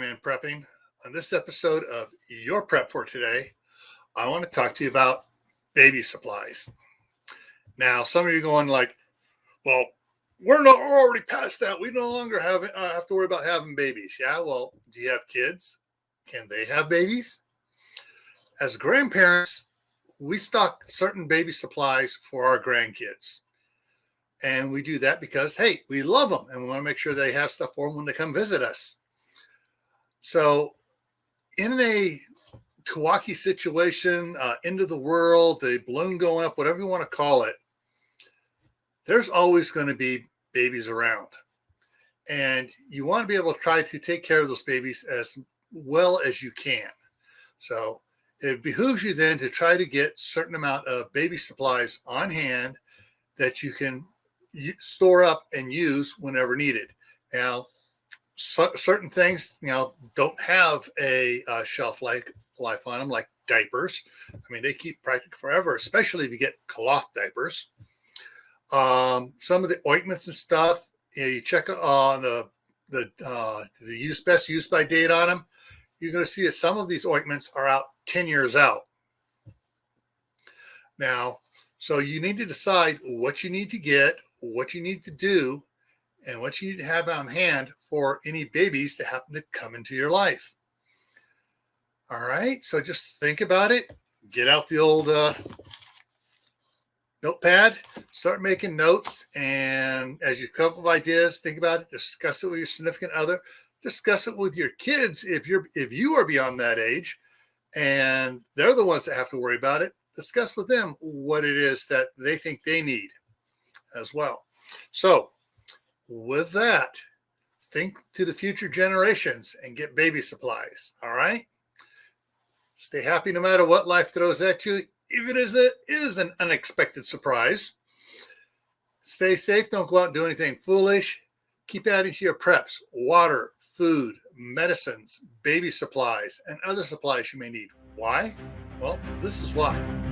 Grayman Prepping. On this episode of Your Prep for Today, I want to talk to you about baby supplies. Now, some of you are going like, well, we're already past that. We no longer have to worry about having babies. Yeah, well, do you have kids? Can they have babies? As grandparents, we stock certain baby supplies for our grandkids. And we do that because, hey, we love them and we want to make sure they have stuff for them when they come visit us. So in a Kawaki situation, end of the world, the balloon going up, whatever you want to call it, there's always going to be babies around. And you want to be able to try to take care of those babies as well as you can. So it behooves you then to try to get a certain amount of baby supplies on hand that you can store up and use whenever needed. Now, certain things, don't have a shelf life on them, like diapers. I mean, they keep practically forever, especially if you get cloth diapers. Some of the ointments and stuff, you check on the best use by date on them. You're going to see that some of these ointments are out 10 years out. Now, so you need to decide what you need to get, what you need to do, and what you need to have on hand for any babies that happen to come into your life. All right, so just think about it. Get out the old notepad, start making notes, and as you come up with ideas, think about it, discuss it with your significant other, discuss it with your kids if you are beyond that age, and they're the ones that have to worry about it. Discuss with them what it is that they think they need as well. So with that, think to the future generations and get baby supplies. All right. Stay happy no matter what life throws at you, even as it is an unexpected surprise. Stay safe. Don't go out and do anything foolish. Keep adding to your preps: water, food, medicines, baby supplies, and other supplies you may need. Why? Well, this is why.